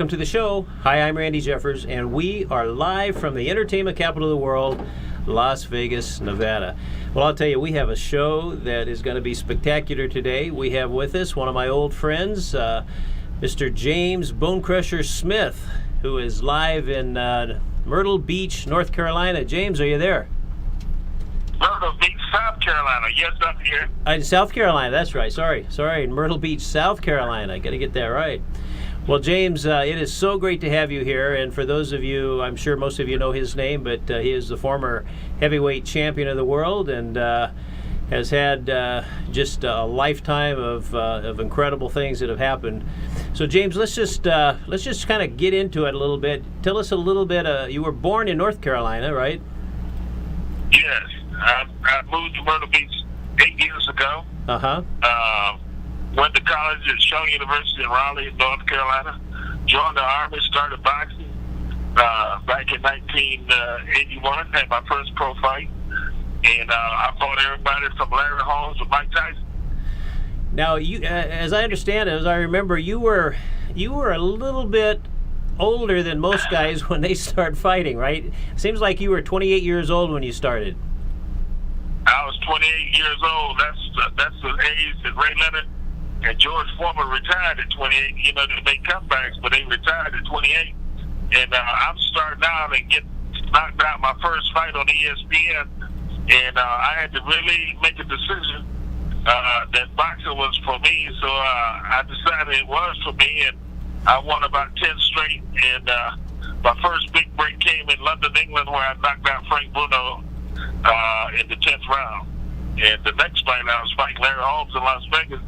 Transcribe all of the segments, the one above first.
welcome to the show. Hi, I'm Randy Jeffers, and we are live from the entertainment capital of the world, Las Vegas, Nevada. Well, I'll tell you, we have a show that is going to be spectacular today. We have with us one of my old friends, Mr. James Bonecrusher Smith, who is live in Myrtle Beach, North Carolina. James, are you there? Myrtle Beach, South Carolina. Yes, I'm here. South Carolina, that's right. Sorry. In Myrtle Beach, South Carolina. Got to get that right. Well, James, it is so great to have you here. And for those of you, I'm sure most of you know his name, but he is the former heavyweight champion of the world and has had just a lifetime of incredible things that have happened. So, James, let's just kind of get into it a little bit. Tell us a little bit. You were born in North Carolina, right? Yes. I moved to Myrtle Beach 8 years ago. Went to college at Shaw University in Raleigh, North Carolina. Joined the Army, started boxing back in 1981. Had my first pro fight. And I fought everybody from Larry Holmes to Mike Tyson. Now, you, as I understand it, as I remember, you were a little bit older than most guys when they start fighting, right? Seems like you were 28 years old when you started. I was 28 years old. That's the age that Ray Leonard and George Foreman retired at 28. You know, they make comebacks, but they retired at 28. And I'm starting out and get knocked out my first fight on ESPN. And I had to really make a decision that boxing was for me. So I decided it was for me, and I won about 10 straight. And my first big break came in London, England, where I knocked out Frank Bruno in the 10th round. And the next fight, I was fighting Larry Holmes in Las Vegas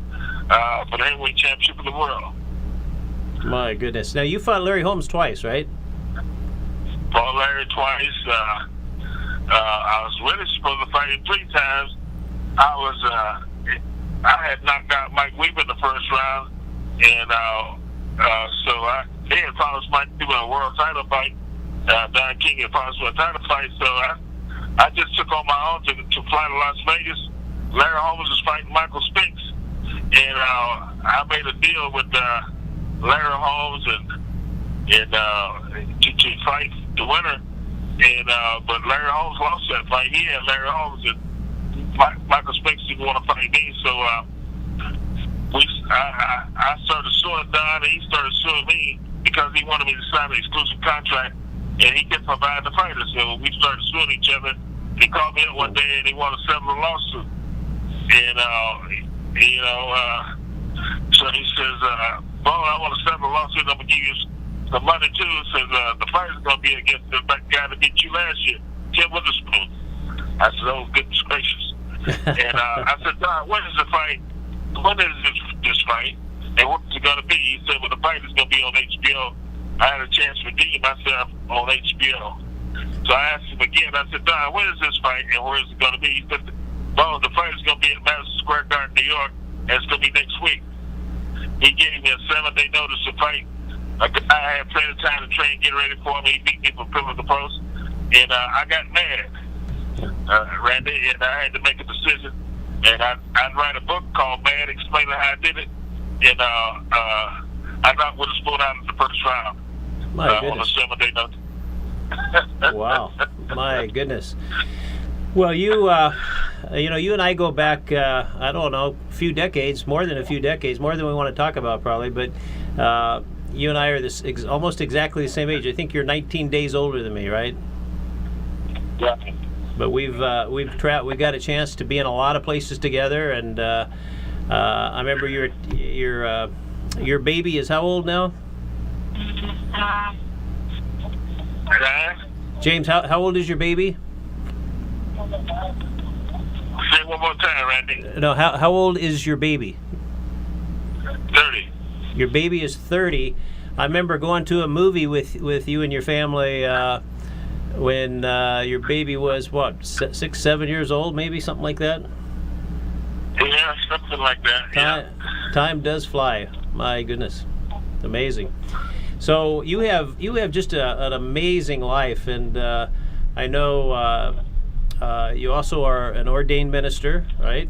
for the heavyweight championship of the world. My goodness. Now, you fought Larry Holmes twice, right? Fought Larry twice. I was really supposed to fight him 3 times. I had knocked out Mike Weaver in the first round, and so they had promised Mike Weaver a world title fight. Don King had promised me a title fight, so I just took on my own to fly to Las Vegas. Larry Holmes was fighting Michael Spinks, and I made a deal with Larry Holmes and to fight the winner. And but Larry Holmes lost that fight. He had Larry Holmes, and Michael Spinks didn't want to fight me. So I started suing Don, and he started suing me because he wanted me to sign an exclusive contract, and he couldn't provide the fighter. So we started suing each other. He called me up one day, and he wanted to settle the lawsuit. And so he says, "Well, I want to settle the lawsuit. I'm gonna give you the money too." Says the fight is going to be against the guy that beat you last year, Tim Witherspoon. I said, "Oh, goodness gracious!" And I said, "Don, when is the fight? When is this fight? And what's it going to be?" He said, "Well, the fight is going to be on HBO." I had a chance to redeem myself on HBO. So I asked him again. I said, "Don, when is this fight and where is it going to be?" He said, "Well, the fight is going to be at Madison Square Garden, New York, and it's going to be next week." He gave me a 7-day notice to fight. I had plenty of time to train, get ready for him. He beat me for pillar to post, and I got mad, Randy, and I had to make a decision. And I'd write a book called Mad, explaining how I did it. And I knocked Witherspoon out in the first round on a 7-day notice. Wow, my goodness. Well, you and I go back, I don't know, a few decades, more than we want to talk about probably, but you and I are almost exactly the same age. I think you're 19 days older than me, right? Yeah. But we've got a chance to be in a lot of places together, and I remember your baby is how old now? James, how old is your baby? Say it one more time, Randy. No, how old is your baby? 30. Your baby is 30. I remember going to a movie with you and your family when your baby was, what, 6, 7 years old, maybe, something like that? Yeah, something like that. Time does fly. My goodness. Amazing. So you have just an amazing life, and I know you also are an ordained minister, right?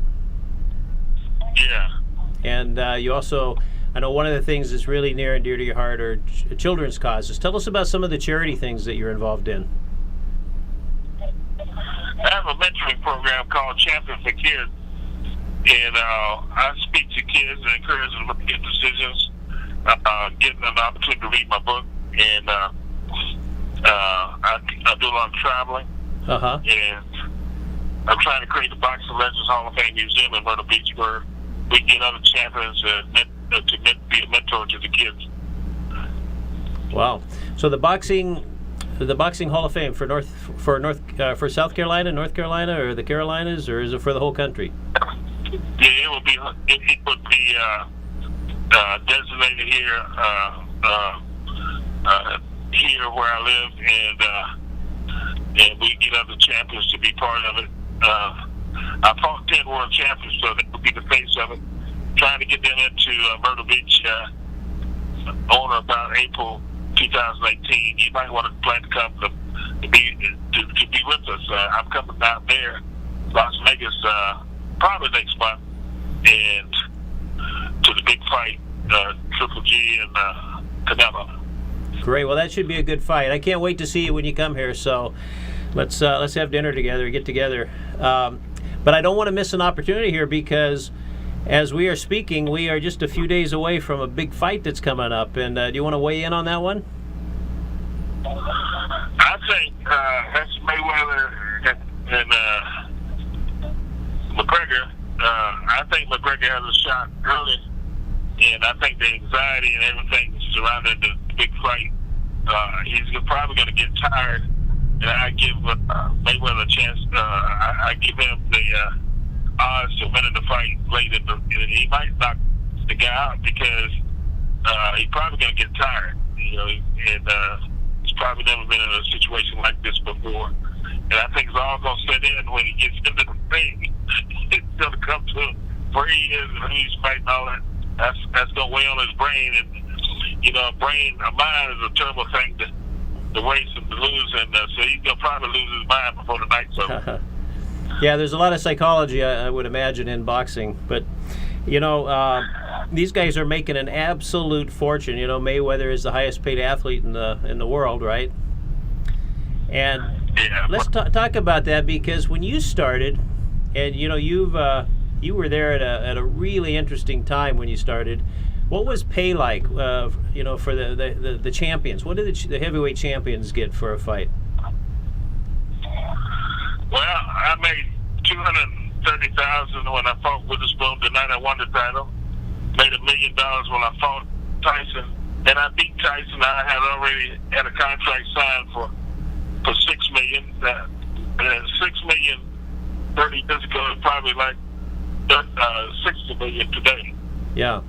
Yeah. And you also I know one of the things that's really near and dear to your heart are children's causes. Tell us about some of the charity things that you're involved in. I have a mentoring program called Champion for Kids, and I speak to kids and encourage them to make decisions, give them an opportunity to read my book, and I do a lot of traveling, and I'm trying to create the Boxing Legends Hall of Fame Museum in Myrtle Beach, where we get other champions to be a mentor to the kids. Wow! So the boxing Hall of Fame for South Carolina, North Carolina, or the Carolinas, or is it for the whole country? Yeah, it would be designated here, here where I live, and we get other champions to be part of it. I fought 10 world champions, so they would be the face of it. Trying to get them into Myrtle Beach on or about April 2018. You might want to plan to come to be with us. I'm coming down there, Las Vegas, probably next month, and to the big fight, Triple G and Canelo. Great. Well, that should be a good fight. I can't wait to see you when you come here. So let's have dinner together, get together. But I don't want to miss an opportunity here, because as we are speaking, we are just a few days away from a big fight that's coming up. And do you want to weigh in on that one? I think that's Mayweather and McGregor. I think McGregor has a shot early, and I think the anxiety and everything surrounding the big fight, he's probably going to get tired. And I give Mayweather a chance. I give him the odds to winning the fight late in the. He might knock the guy out because he's probably going to get tired. You know, and he's probably never been in a situation like this before. And I think it's all going to set in when he gets into the ring. It's going to come to where he is and who he's fighting, all that. That's going to weigh on his brain. And you know, a mind is a terrible thing to race and to lose, and so he's going to probably lose his mind before the night's over. Yeah, there's a lot of psychology, I would imagine, in boxing. But, you know, these guys are making an absolute fortune. You know, Mayweather is the highest paid athlete in the world, right? And yeah, let's talk about that, because when you started, and, you know, you were there at a really interesting time when you started. What was pay like, you know, for the champions? What did the heavyweight champions get for a fight? Well, I made $230,000 when I fought Witherspoon the night I won the title. Made $1 million when I fought Tyson, and I beat Tyson. I had already had a contract signed for $6 million. $6 million 30 years ago is probably like $60 million today. Yeah.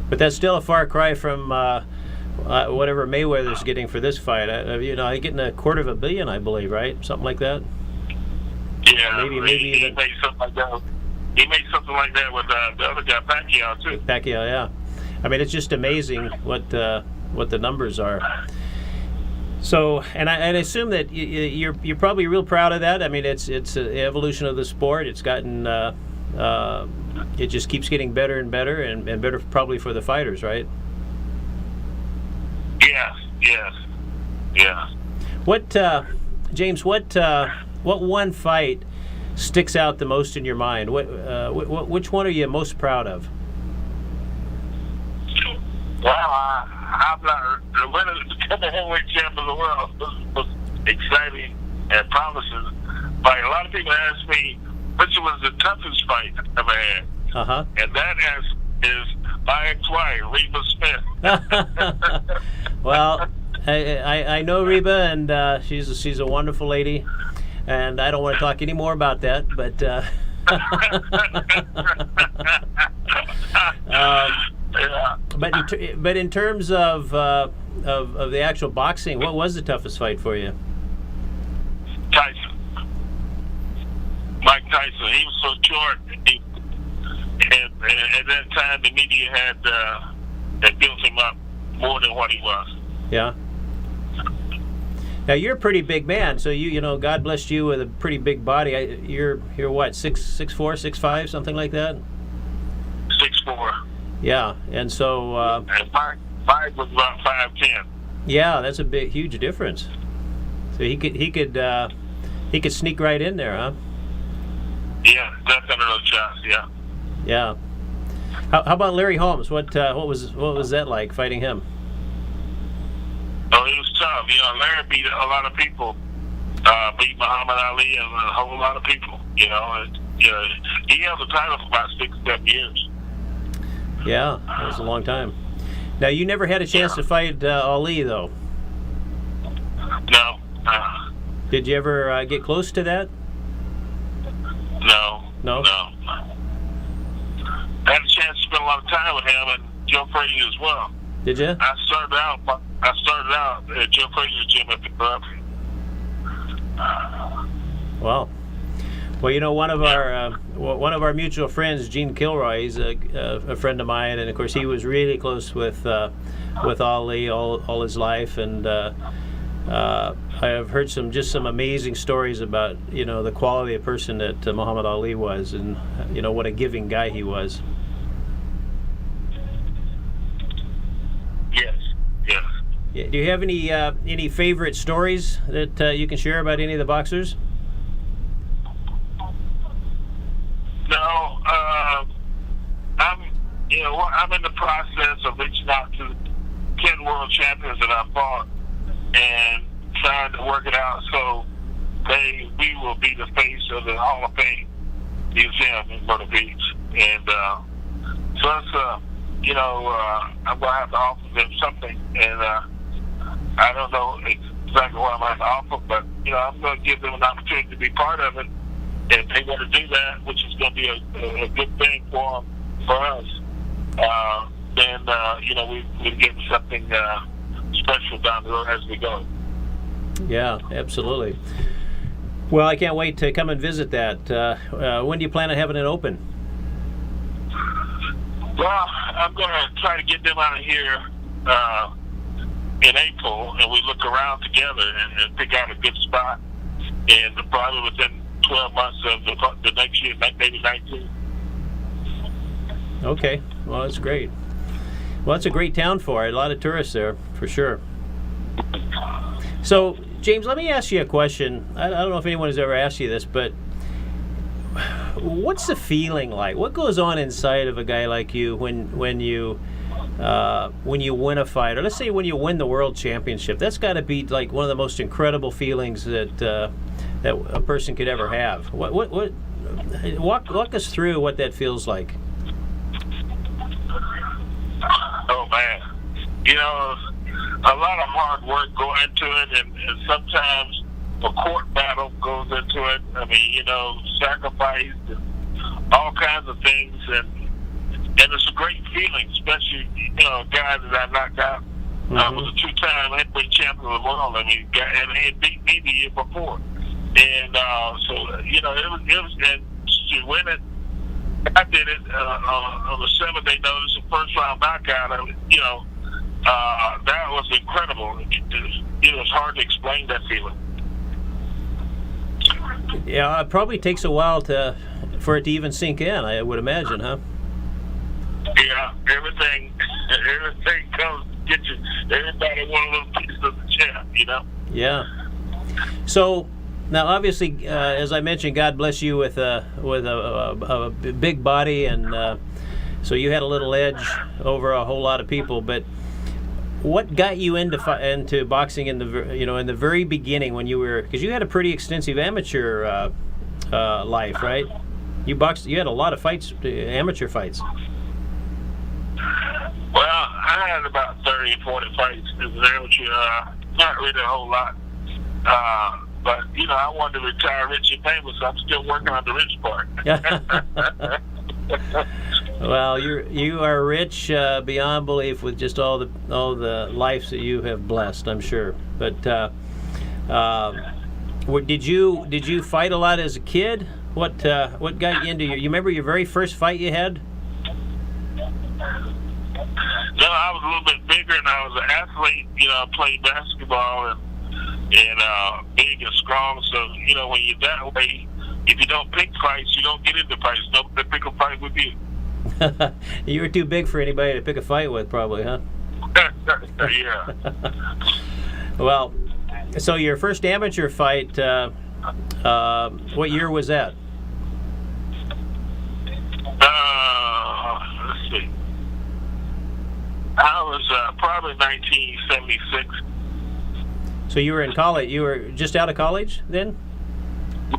But that's still a far cry from whatever Mayweather's getting for this fight. You know, he's getting $250 million, I believe, right? Something like that. Yeah, maybe he made something like that. He made something like that with the other guy, Pacquiao, too. Pacquiao, yeah. I mean, it's just amazing what the numbers are. So, and I assume that you're probably real proud of that. I mean, it's an evolution of the sport. It's gotten. It just keeps getting better and better, and better probably for the fighters, right? Yes. What, James? What one fight sticks out the most in your mind? Which one are you most proud of? Well, I'm not the winner of the heavyweight champ of the world was exciting and promising. But a lot of people ask me, which was the toughest fight I ever had? And that is my ex-wife, Reba Smith. Well, I know Reba, and she's a wonderful lady, and I don't want to talk any more about that. But but in terms of the actual boxing, what was the toughest fight for you? Tyson. Mike Tyson. He was so short, and at that time the media had built him up more than what he was. Yeah. Now you're a pretty big man, so you know, God blessed you with a pretty big body. You're what, 6'4", 6'5", something like that? 6'4". Yeah, and so And Mike was about 5'10". yeah, that's a big, huge difference. So he could sneak right in there, huh? Yeah, definitely no chance. Yeah. Yeah. How about Larry Holmes? What was that like fighting him? Oh, he was tough. Larry beat a lot of people. Beat Muhammad Ali and a whole lot of people. He held the title for about 6-7 years. Yeah, that was a long time. Now, you never had a chance to fight Ali, though. No. Did you ever get close to that? No. No? No. I had a chance to spend a lot of time with him and Joe Frazier as well. Did you? I started out at Joe Frazier's gym at the club. Wow. Well, one of our mutual friends, Gene Kilroy, he's a friend of mine, and of course he was really close with Ali all his life, and I have heard some amazing stories about the quality of person that Muhammad Ali was, and what a giving guy he was. Yes. Yeah, do you have any favorite stories that you can share about any of the boxers? No, I'm in the process of reaching out to 10 world champions that I fought and trying to work it out so we will be the face of the Hall of Fame Museum in Myrtle Beach. And so it's, I'm going to have to offer them something. And I don't know exactly what I'm going to offer, but, I'm going to give them an opportunity to be part of it. If they want to do that, which is going to be a good thing for us, then we get something special down the road as we go. Yeah, absolutely. Well, I can't wait to come and visit that. When do you plan on having it open? Well, I'm going to try to get them out of here in April, and we look around together and pick out a good spot, and probably within 12 months of the next year, maybe 19. Okay, well, that's great. Well, it's a great town for it. A lot of tourists there, for sure. So, James, let me ask you a question. I don't know if anyone has ever asked you this, but what's the feeling like? What goes on inside of a guy like you when you win a fight, or let's say when you win the world championship? That's got to be like one of the most incredible feelings that a person could ever have. Walk us through what that feels like. Oh man, a lot of hard work go into it, and sometimes a court battle goes into it. I mean, sacrifice and all kinds of things, and it's a great feeling, especially a guy that I knocked out. I was a 2-time heavyweight champion of the world. I mean, and he had beat me the year before. And so, it was, and to win it, I did it on the 7-day notice, the first round knockout. That was incredible. It's hard to explain that feeling. Yeah, it probably takes a while for it to even sink in, I would imagine, huh? Yeah, everything comes to get you. Everybody want a little piece of the champ, Yeah. So now, obviously, as I mentioned, God bless you with a big body, and so you had a little edge over a whole lot of people. But what got you into boxing in the very beginning when because you had a pretty extensive amateur life, right? You had a lot of fights, amateur fights. Well, I had about 30 or 40 fights as an amateur. Not really a whole lot. But, I wanted to retire rich and famous, so I'm still working on the rich part. Well, you are rich beyond belief with just all the lives that you have blessed, I'm sure. But did you fight a lot as a kid? What got you into you remember your very first fight you had? No, I was a little bit bigger, and I was an athlete. I played basketball and big and strong. So when you're that way, if you don't pick fights, you don't get into fights. Nobody pick a fight with you. You were too big for anybody to pick a fight with, probably, huh? Yeah. Well, so your first amateur fight, what year was that? Let's see. I was probably 1976. So you were in college. You were just out of college then?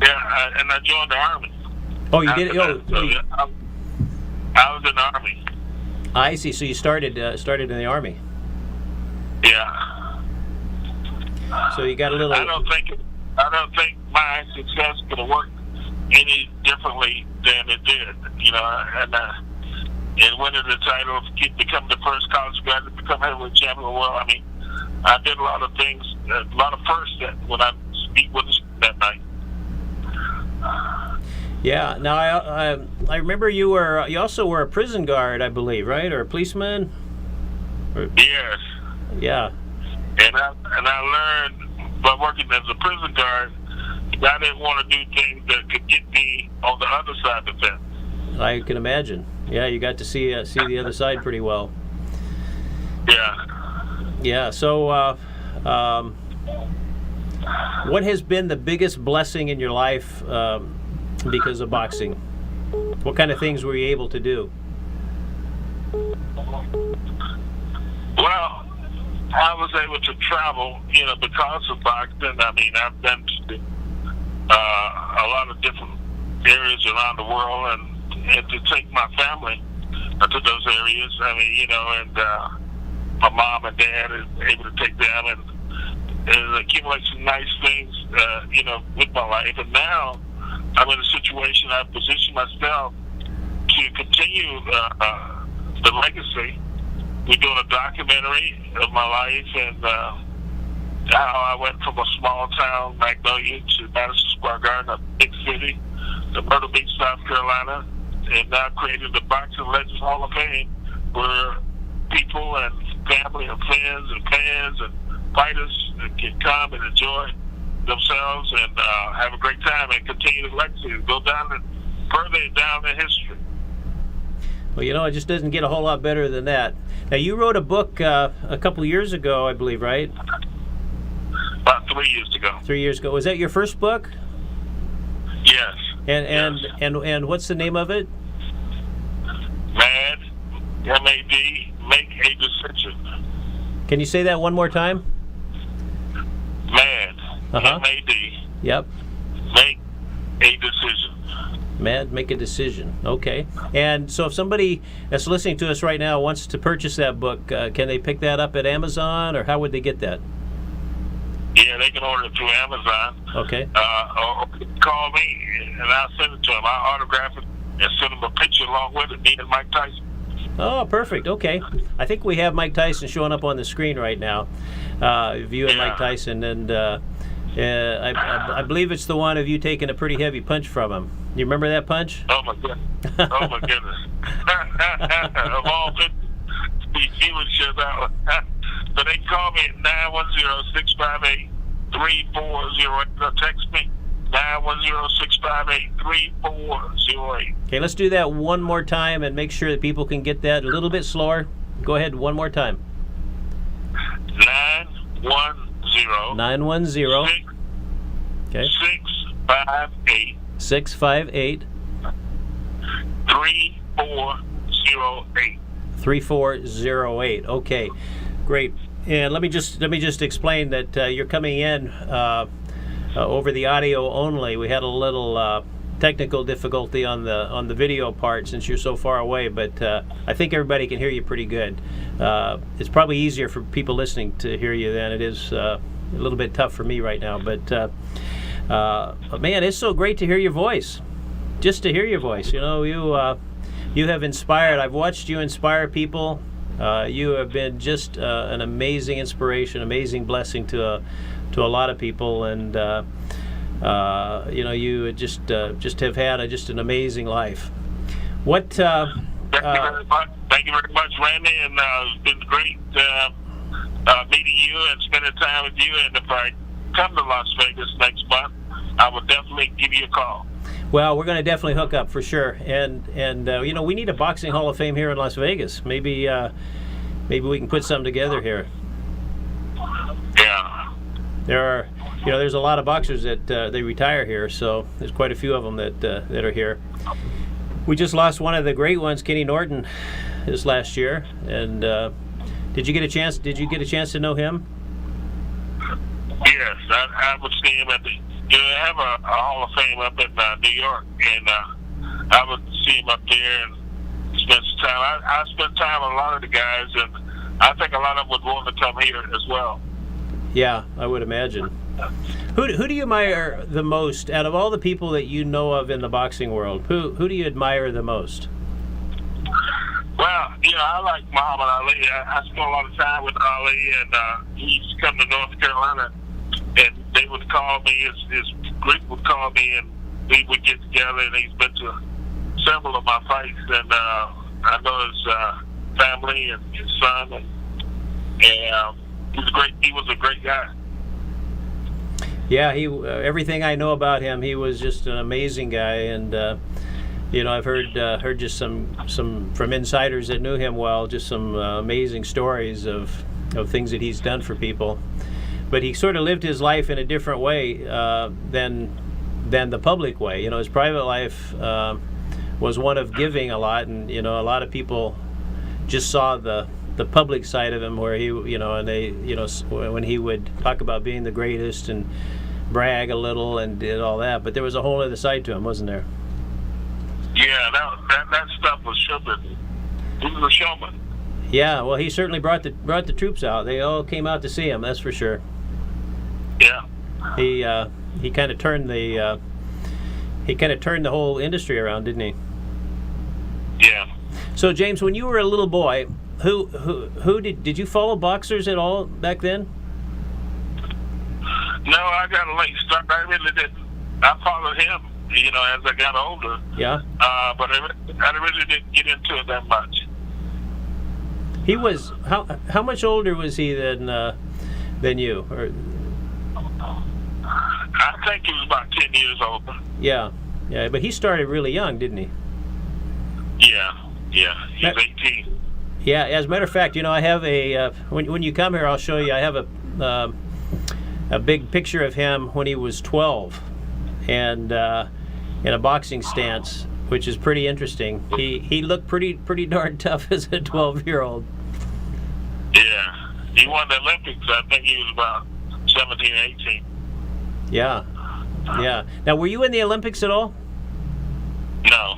Yeah, and I joined the Army. Oh, you did. After that, so, yeah, I was in the Army. I see. So you started in the Army. Yeah. So you got a little. I don't think my success could have worked any differently than it did. You know, and winning the title, become the first college graduate to become heavyweight champion of the world. I mean, I did a lot of things, a lot of firsts when I speak with us that night. Yeah. Now I remember you also were a prison guard, I believe, right, or a policeman? Yes. Yeah. And I learned by working as a prison guard, I didn't want to do things that could get me on the other side of the fence. I can imagine. Yeah, you got to see the other side pretty well. Yeah. Yeah. So, what has been the biggest blessing in your life because of boxing? What kind of things were you able to do? Well, I was able to travel, you know, because of boxing. I mean, I've been to a lot of different areas around the world, and to take my family to those areas. I mean, you know, and my mom and dad is able to take them and accumulate some nice things, you know, with my life. And now I'm in a situation I've positioned myself to continue the legacy. We're doing a documentary of my life and how I went from a small town, Magnolia, to Madison Square Garden, a big city, to Myrtle Beach, South Carolina, and now creating the Boxing Legends Hall of Fame, where people and family and friends and fans and fighters can come and enjoy themselves and have a great time and continue the legacy and go down further down in history. Well, you know, it just doesn't get a whole lot better than that. Now, you wrote a book a couple years ago, I believe, right? About 3 years ago. 3 years ago. Was that your first book? Yes. And what's the name of it? MAD, M-A-D, Make a Decision. Can you say that one more time? MAD, M-A-D. Yep. Make a Decision. MAD, Make a Decision. Okay. And so if somebody that's listening to us right now wants to purchase that book, can they pick that up at Amazon, or how would they get that? Yeah, they can order it through Amazon. Okay. Or call me, and I'll send it to them. I'll autograph it and send them a picture along with it, me and Mike Tyson. Oh, perfect. Okay. I think we have Mike Tyson showing up on the screen right now. You and Mike Tyson, and I believe it's the one of you taking a pretty heavy punch from him. You remember that punch? Oh, my goodness. Oh, my goodness. Of all people, he would share that one. So they call me at 910-658-3408. Text me, 910-658-3408. Okay, let's do that one more time and make sure that people can get that a little bit slower. Go ahead, one more time. 910 okay. 658 3408. 3408. Okay, great. And let me just explain that you're coming in over the audio only. We had a little technical difficulty on the video part since you're so far away, but I think everybody can hear you pretty good. It's probably easier for people listening to hear you than it is a little bit tough for me right now. But man, it's so great to hear your voice. Just to hear your voice, you know, you have inspired. I've watched you inspire people. You have been just an amazing inspiration, amazing blessing to a lot of people, and you know, you just have had just an amazing life. What? Thank you very much, Randy, and it's been great meeting you and spending time with you. And if I come to Las Vegas next month, I will definitely give you a call. Well, we're going to definitely hook up for sure, and you know, we need a boxing Hall of Fame here in Las Vegas. Maybe we can put something together here. Yeah. There's a lot of boxers that they retire here, so there's quite a few of them that are here. We just lost one of the great ones, Kenny Norton, this last year. And did you get a chance to know him? Yes, I would see him at the. You know, they have a Hall of Fame up in New York, and I would see him up there and spend some time. I spent time with a lot of the guys, and I think a lot of them would want to come here as well. Yeah, I would imagine. Who do you admire the most out of all the people that you know of in the boxing world? Who do you admire the most? Well, you know, I like Muhammad Ali. I spent a lot of time with Ali, and he used to come to North Carolina, and they would call me, his group would call me, and we would get together, and he's been to several of my fights, and I know his family and his son, and he was a great guy. Yeah, everything I know about him, he was just an amazing guy, and you know, I've heard just some from insiders that knew him well, just some amazing stories of things that he's done for people. But he sort of lived his life in a different way than the public way. You know, his private life was one of giving a lot, and you know, a lot of people just saw the public side of him, where he, you know, and they, you know, when he would talk about being the greatest and brag a little and did all that. But there was a whole other side to him, wasn't there? Yeah, that stuff was showman. He was a showman. Yeah, well, he certainly brought the troops out. They all came out to see him. That's for sure. Yeah. He kind of turned the whole industry around, didn't he? Yeah. So James, when you were a little boy, who did you follow boxers at all back then? No, I got a late start. I really didn't. I followed him, you know, as I got older. Yeah. But I really didn't get into it that much. He was how much older was he than you? Or I think he was about 10 years older. Yeah, but he started really young, didn't he? Yeah. He's 18. Yeah, as a matter of fact, you know, I have when you come here, I'll show you. I have a big picture of him when he was 12, and in a boxing stance, which is pretty interesting. He looked pretty darn tough as a 12-year-old. Yeah, he won the Olympics. I think he was about 17, 18. Yeah. Now, were you in the Olympics at all? No.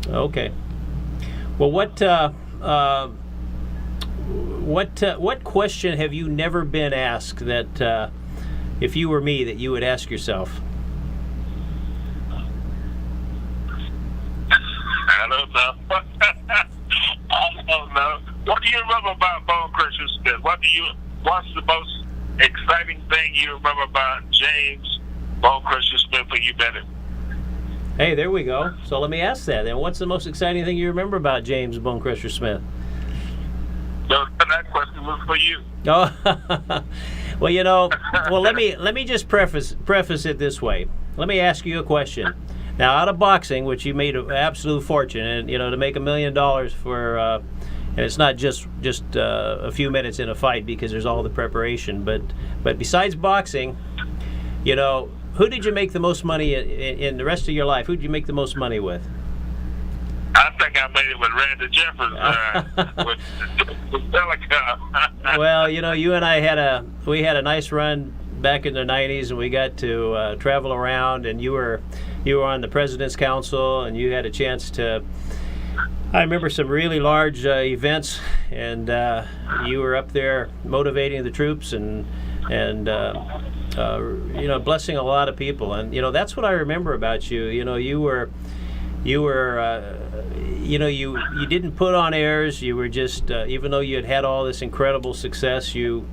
Okay. Well, what question have you never been asked that, if you were me, that you would ask yourself? I don't know. I don't know. What do you remember about Bone Crusher Smith? What's the most exciting thing you remember about James Bone Crusher Smith when you met him? Hey, there we go. So let me ask that then. What's the most exciting thing you remember about James Bone Crusher Smith? No, that question was for you. Oh, well, you know, let me just preface it this way. Let me ask you a question. Now, out of boxing, which you made an absolute fortune, and you know, to make $1 million for, and it's not just a few minutes in a fight, because there's all the preparation. But besides boxing, you know, who did you make the most money in the rest of your life? Who did you make the most money with? I think I made it with Randy Jeffers, with Delica. Well, you know, you and I had a nice run back in the 90s, and we got to travel around, and you were on the President's Council, and you had a chance to, I remember some really large events, and you were up there motivating the troops and you know, blessing a lot of people. And you know, that's what I remember about you. You know, you didn't put on airs. You were just even though you had all this incredible success, you're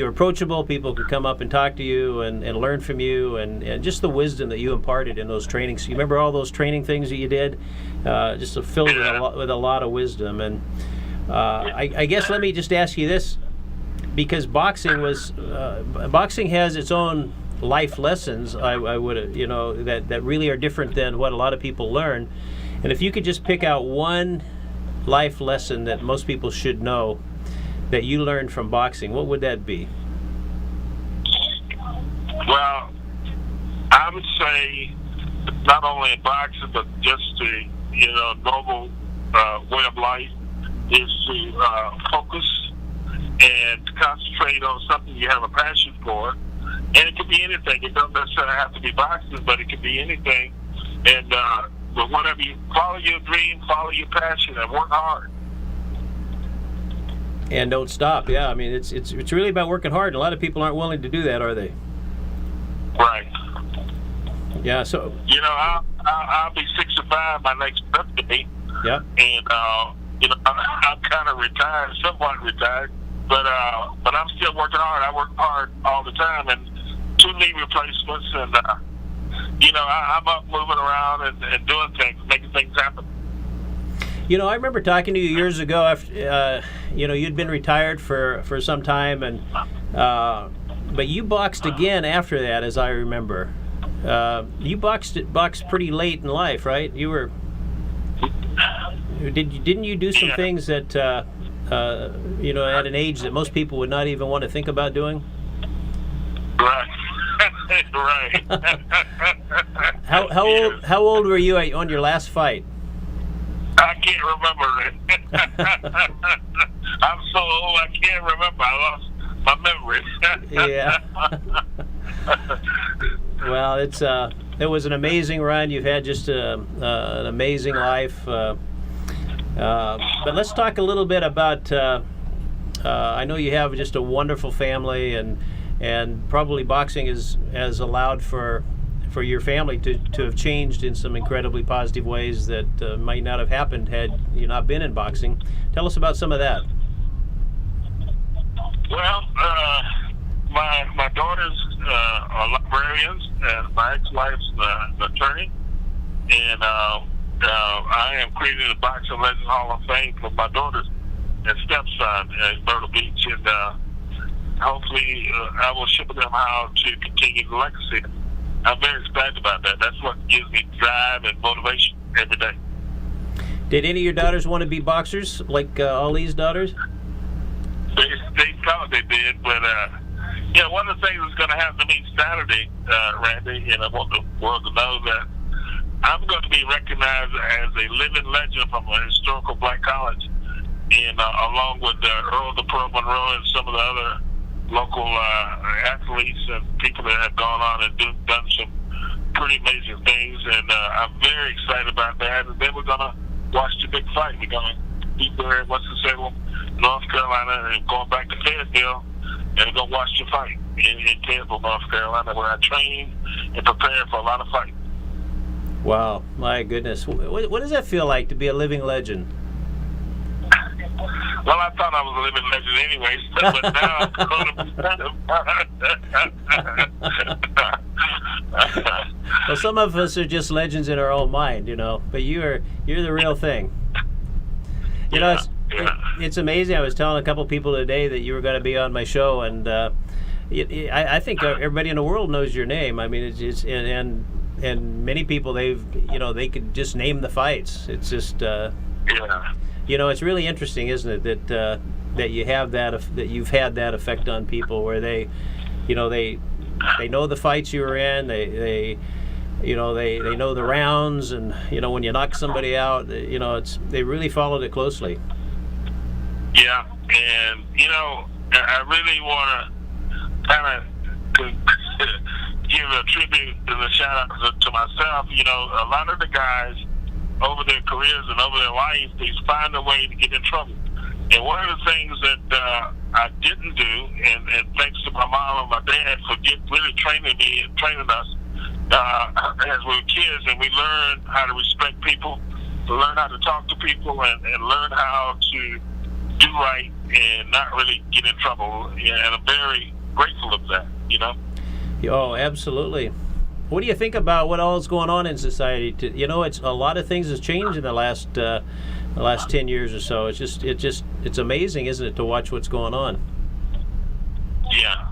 approachable. People could come up and talk to you and learn from you, and just the wisdom that you imparted in those trainings. You remember all those training things that you did, just filled with a lot of wisdom. And I guess let me just ask you this, because boxing has its own life lessons, I would, that really are different than what a lot of people learn. And if you could just pick out one life lesson that most people should know that you learned from boxing, what would that be? Well, I would say not only in boxing, but just the normal way of life is to focus and concentrate on something you have a passion for. And it could be anything. It doesn't necessarily have to be boxing, but it could be anything. And but whatever you follow your dream, follow your passion, and work hard. And don't stop. Yeah, I mean it's really about working hard. And a lot of people aren't willing to do that, are they? Right. Yeah. So I'll be 65 my next birthday. Yeah. And I'm kind of retired, somewhat retired, but I'm still working hard. I work hard all the time, and 2 knee replacements, and I'm up moving around and doing things, making things happen. I remember talking to you years ago after you'd been retired for some time, and but you boxed again after that, as I remember. You boxed pretty late in life, right? You were. Didn't you do some things that at an age that most people would not even want to think about doing? Right. Right. How old were you on your last fight? I can't remember it. I'm so old I can't remember. I lost my memory. Yeah. Well, it was an amazing run. You've had just an amazing life. But let's talk a little bit about. I know you have just a wonderful family, and probably boxing has allowed for your family to have changed in some incredibly positive ways that might not have happened had you not been in boxing. Tell us about some of that. Well, my daughters are librarians, and my ex-wife's an attorney, and I am creating a Boxing Legend Hall of Fame for my daughters and stepson at Myrtle Beach, and hopefully I will show them how to continue the legacy. I'm very excited about that. That's what gives me drive and motivation every day. Did any of your daughters want to be boxers, like Ali's daughters? They thought they did, but one of the things that's going to happen to me Saturday, Randy, and I want the world to know that I'm going to be recognized as a living legend from a historical black college, and along with Earl the Pearl Monroe and some of the other local athletes and people that have gone on and done some pretty amazing things, and I'm very excited about that. And then we're going to watch the big fight. We're going to be there in Winston-Salem, North Carolina, and going back to Fayetteville, and we're going to watch the fight in Fayetteville, North Carolina, where I train and prepare for a lot of fights. Wow, my goodness. What does that feel like to be a living legend? Well, I thought I was a living legend anyway, but now I'm going to. Well, some of us are just legends in our own mind, but you're the real thing. It's amazing. I was telling a couple people today that you were going to be on my show, and I think everybody in the world knows your name. I mean, it's and many people they could just name the fights. It's just it's really interesting, isn't it, that you have that you've had that effect on people where they know the fights you were in, they know the rounds, and when you knock somebody out, they really followed it closely. Yeah, and I really want to kind of give a tribute and a shout out to myself. A lot of the guys over their careers and over their lives, they find a way to get in trouble. And one of the things that I didn't do, and thanks to my mom and my dad for really training me and training us as we were kids, and we learned how to respect people, to learn how to talk to people, and learn how to do right and not really get in trouble. And I'm very grateful of that, Oh, absolutely. What do you think about what all is going on in society? It's a lot of things has changed in the last 10 years or so. It's amazing, isn't it, to watch what's going on? Yeah.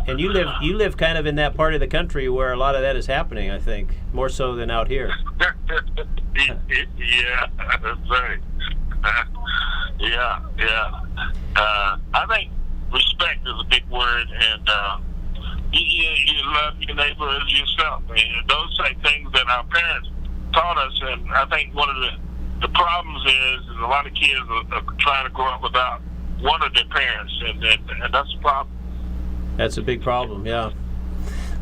And you live kind of in that part of the country where a lot of that is happening, I think, more so than out here. Yeah, that's right. Yeah. I think respect is a big word, and you love your neighbor as yourself. And those are things that our parents taught us, and I think one of the problems is a lot of kids are trying to grow up without one of their parents, and that's a problem. That's a big problem, yeah.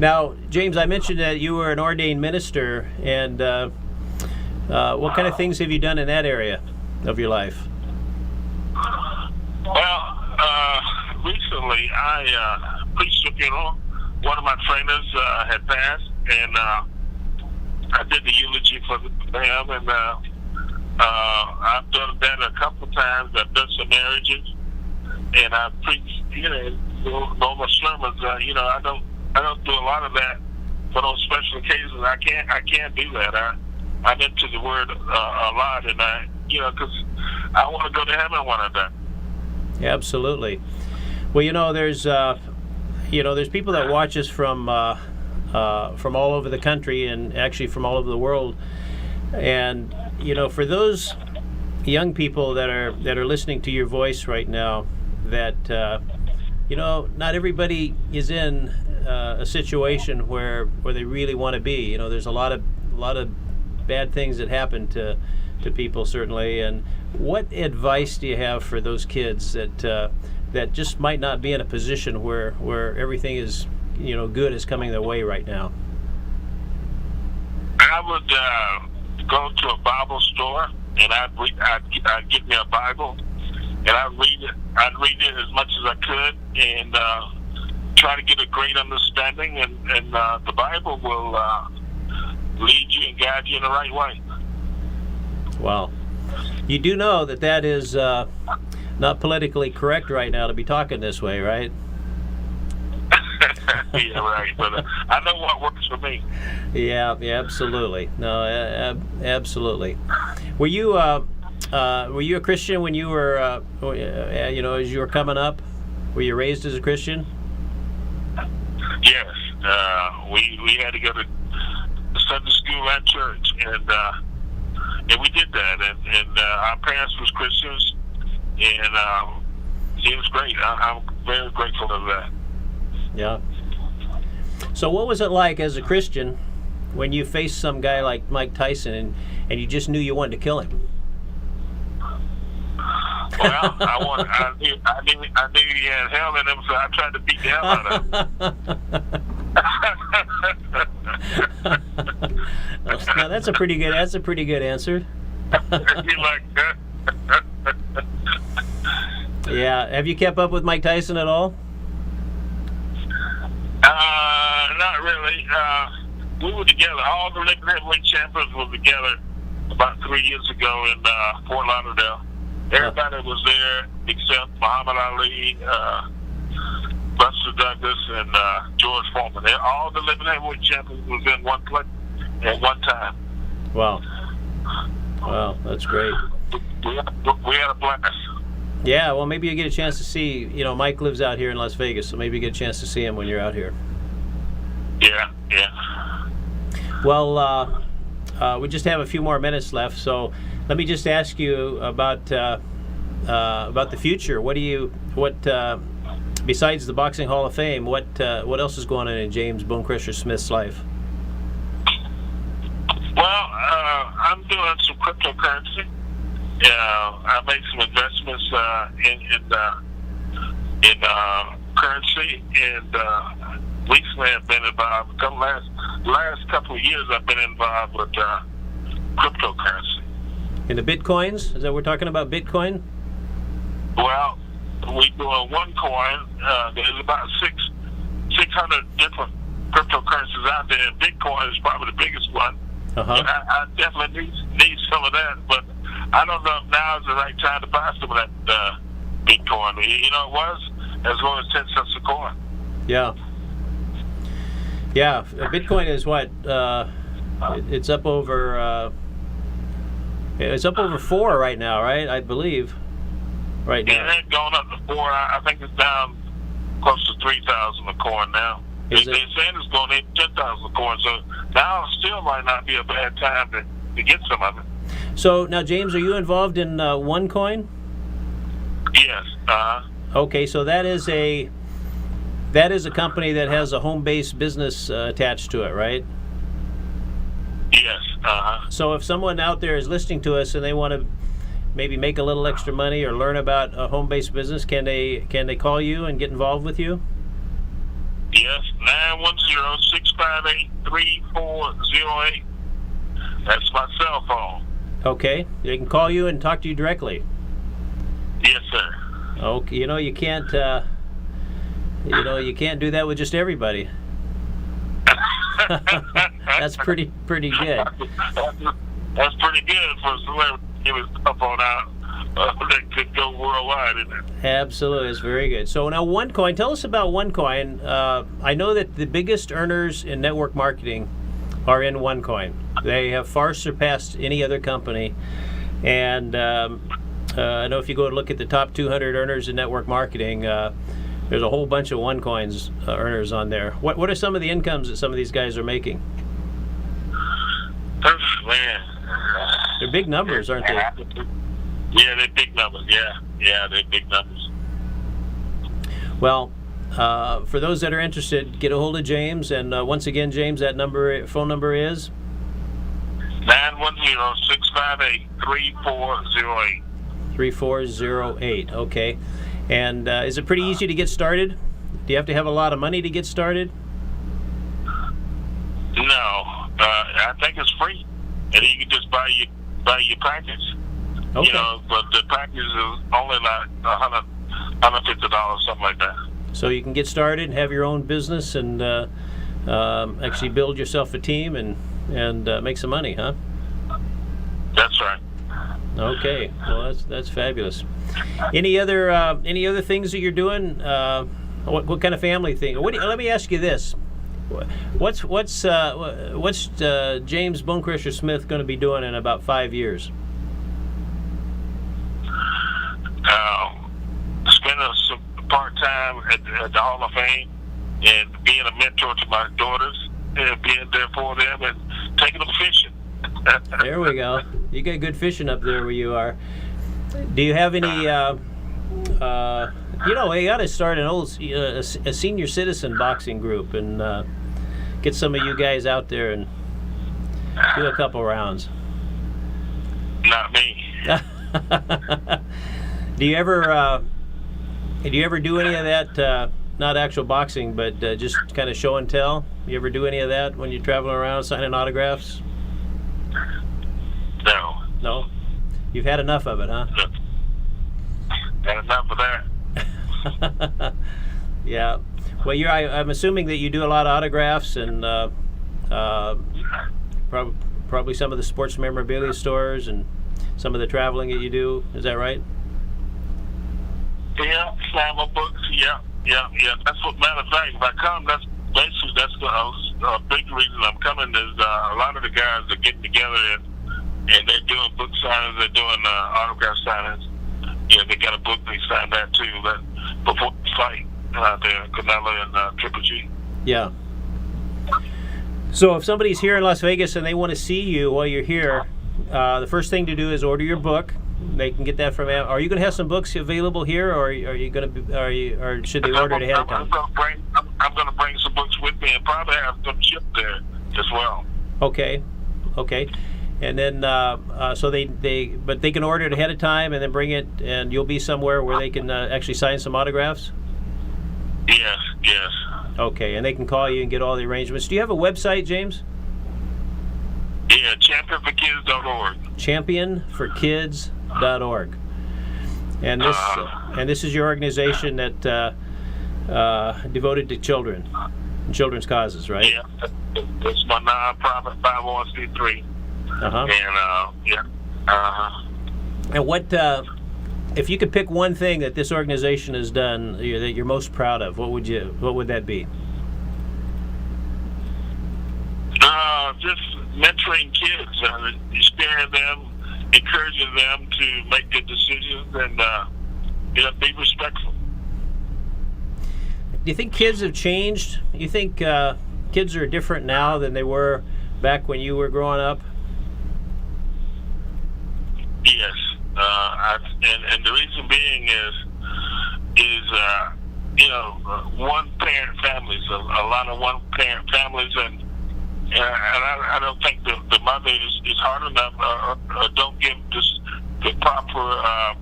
Now, James, I mentioned that you were an ordained minister, and what kind of things have you done in that area of your life? Well, recently I preached a funeral. One of my trainers had passed, and I did the eulogy for them, and I've done that a couple of times. I've done some marriages, and I preached, normal sermons. I don't do a lot of that for those special occasions. I can't do that. I'm into the Word a lot, and because I want to go to heaven one of them. Absolutely. Well, there's people that watch us from all over the country, and actually from all over the world. And for those young people that are listening to your voice right now, that not everybody is in a situation where they really want to be. There's a lot of bad things that happen to people, certainly. And what advice do you have for those kids that just might not be in a position where everything is good is coming their way right now? I would go to a Bible store, and I'd get me a Bible, and I'd read it as much as I could, and try to get a great understanding, and the Bible will lead you and guide you in the right way. Wow. You do know that is not politically correct right now to be talking this way, right? Yeah, right. But I know what works for me. Yeah, absolutely. No, absolutely. Were you a Christian when you were, as you were coming up? Were you raised as a Christian? Yes. We had to go to Sunday school and church, and we did that. And our parents was Christians, and it was great. I'm very grateful for that. Yeah. So what was it like as a Christian when you faced some guy like Mike Tyson and you just knew you wanted to kill him? Well, I knew he had hell in him, so I tried to beat the hell out of him. Now that's a pretty good answer. You like that? Yeah. Have you kept up with Mike Tyson at all? Not really. We were together. All the living heavyweight champions were together about 3 years ago in Fort Lauderdale. Everybody was there except Muhammad Ali, Buster Douglas, and George Foreman. All the living heavyweight champions was in one place at one time. Wow. Wow, that's great. We had a blast. Yeah, well, maybe you get a chance to see, Mike lives out here in Las Vegas, so maybe you get a chance to see him when you're out here. Yeah. Well, we just have a few more minutes left, so let me just ask you about the future. What besides the Boxing Hall of Fame, what else is going on in James Bonecrusher Smith's life? Well, I'm doing some cryptocurrency. I make some investments in currency, and recently I've been involved. Last couple of years I've been involved with cryptocurrency. In the bitcoins? Is that what we're talking about, Bitcoin? Well, we do a one coin. There's about 600 different cryptocurrencies out there, and Bitcoin is probably the biggest one. Uh-huh. And I definitely need some of that, but I don't know if now is the right time to buy some of that Bitcoin. It was as low as 10 cents a coin. Yeah. Yeah, Bitcoin is what? It's up over. It's up over 4 right now, right? I believe. Right now. It ain't going up to 4. I think it's down close to 3,000 a coin now. They're saying it's going to 10,000 a coin, so now still might not be a bad time to get some of it. So now, James, are you involved in OneCoin? Yes. Okay, so that is a company that has a home-based business attached to it, right? Yes. So if someone out there is listening to us and they want to maybe make a little extra money or learn about a home-based business, can they call you and get involved with you? Yes, 910-658-3408. That's my cell phone. Okay, they can call you and talk to you directly. Yes, sir. Okay, you can't do that with just everybody. That's pretty good. That's pretty good for a celebrity to give his stuff on out. That could go worldwide, isn't it? Absolutely, it's very good. So now OneCoin, tell us about OneCoin. I know that the biggest earners in network marketing are in OneCoin. They have far surpassed any other company. And I know if you go and look at the top 200 earners in network marketing, there's a whole bunch of OneCoin's earners on there. What are some of the incomes that some of these guys are making? Man. They're big numbers, aren't they? Yeah, they're big numbers. Yeah, they're big numbers. Well, for those that are interested, get a hold of James. And once again, James, that phone number is 910-658-3408. 3408. Okay. And is it pretty easy to get started? Do you have to have a lot of money to get started? No, I think it's free, and you can just buy your package. Okay. But the package is only like $150, something like that. So you can get started and have your own business and actually build yourself a team and make some money, huh? That's right. Okay. Well, that's fabulous. Any other things that you're doing? What kind of family thing? Let me ask you this. What's James Bonecrusher Smith going to be doing in about 5 years? Spending some part-time at the Hall of Fame and being a mentor to my daughters and being there for them and taking them fishing. There we go. You got good fishing up there where you are. Do you have any, you got to start a senior citizen boxing group and get some of you guys out there and do a couple rounds. Not me. Do you ever do any of that? Not actual boxing, but just kind of show and tell. You ever do any of that when you're traveling around signing autographs? No. No? You've had enough of it, huh? No. Had enough of that. Yeah. Well, I'm assuming that you do a lot of autographs and probably some of the sports memorabilia stores and some of the traveling that you do. Is that right? Yeah, slammer books. Yeah. That's what. Matter of fact, if I come, that's the big reason I'm coming is a lot of the guys are getting together and they're doing book signings. They're doing autograph signings. Yeah, they got a book. They signed that too. But before the fight, there, Canelo and Triple G. Yeah. So if somebody's here in Las Vegas and they want to see you while you're here, the first thing to do is order your book. They can get that from. Are you going to have some books available here, or are you going to? Or should they order it ahead of time? I'm going to bring some books with me and probably have them shipped there as well. Okay. And then so they can order it ahead of time and then bring it, and you'll be somewhere where they can actually sign some autographs. Yes. Okay, and they can call you and get all the arrangements. Do you have a website, James? Yeah, championforkids.org. Championforkids.org. And this is your organization that devoted to children and children's causes, right? Yeah, it's my nonprofit 501c3. Uh-huh. And And what if you could pick one thing that this organization has done that you're most proud of? What would that be? Just mentoring kids, inspiring them, encouraging them to make good decisions, and be respectful. you think kids have changed? You think kids are different now than they were back when you were growing up? Yes, and the reason being is one parent families, a lot of one parent families, and I don't think the mother is hard enough or don't give the proper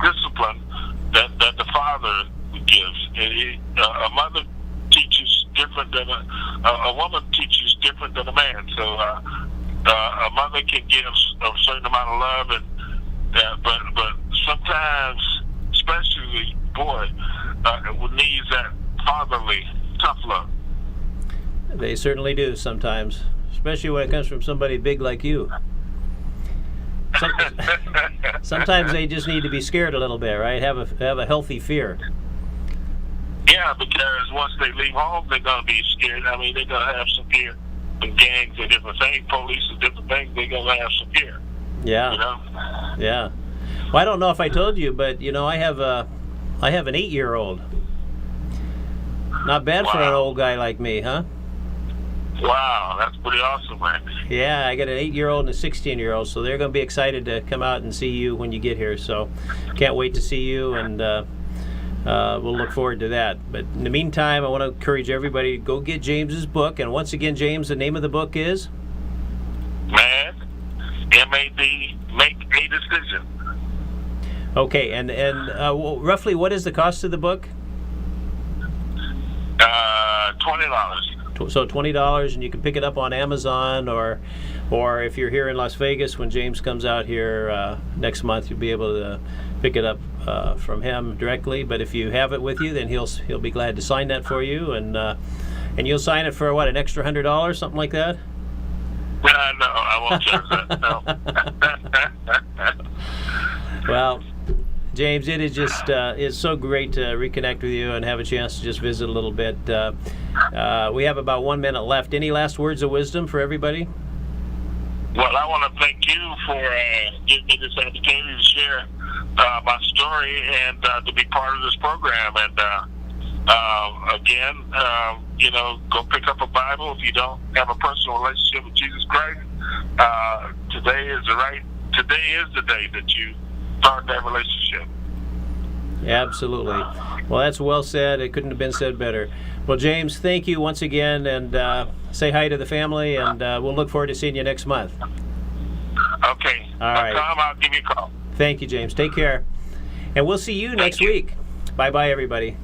discipline that the father gives. A mother teaches different than a woman teaches different than a man. So a mother can give a certain amount of love, and but sometimes, especially boy, needs that fatherly tough love. They certainly do sometimes, especially when it comes from somebody big like you. Sometimes they just need to be scared a little bit, right? Have a healthy fear. Yeah, because once they leave home, they're gonna be scared. I mean, they're gonna have some fear from gangs and different things, police and different things. They're gonna have some fear. Yeah. You know. Yeah. Well, I don't know if I told you, but I have an 8-year-old. Not bad for an old guy like me, huh? Wow, that's pretty awesome, man. Yeah, I got an 8-year-old and a 16-year-old, so they're going to be excited to come out and see you when you get here. So, can't wait to see you, and we'll look forward to that. But in the meantime, I want to encourage everybody to go get James's book. And once again, James, the name of the book is? MAD, M-A-D, Make a Decision. Okay, and roughly what is the cost of the book? $20. So $20, and you can pick it up on Amazon, or if you're here in Las Vegas when James comes out here next month, you'll be able to pick it up from him directly. But if you have it with you, then he'll be glad to sign that for you, and you'll sign it for what, an extra $100, something like that? No, I won't charge that. No. Well, James, it is just it's so great to reconnect with you and have a chance to just visit a little bit. We have about 1 minute left. Any last words of wisdom for everybody? Well, I want to thank you for giving me this opportunity to share my story and to be part of this program. And again, go pick up a Bible if you don't have a personal relationship with Jesus Christ. Today is the day that you start that relationship. Absolutely. Well, that's well said. It couldn't have been said better. Well, James, thank you once again, and say hi to the family, and we'll look forward to seeing you next month. Okay. All right. I'll give you a call. Thank you, James. Take care. And we'll see you next week. Bye-bye, everybody.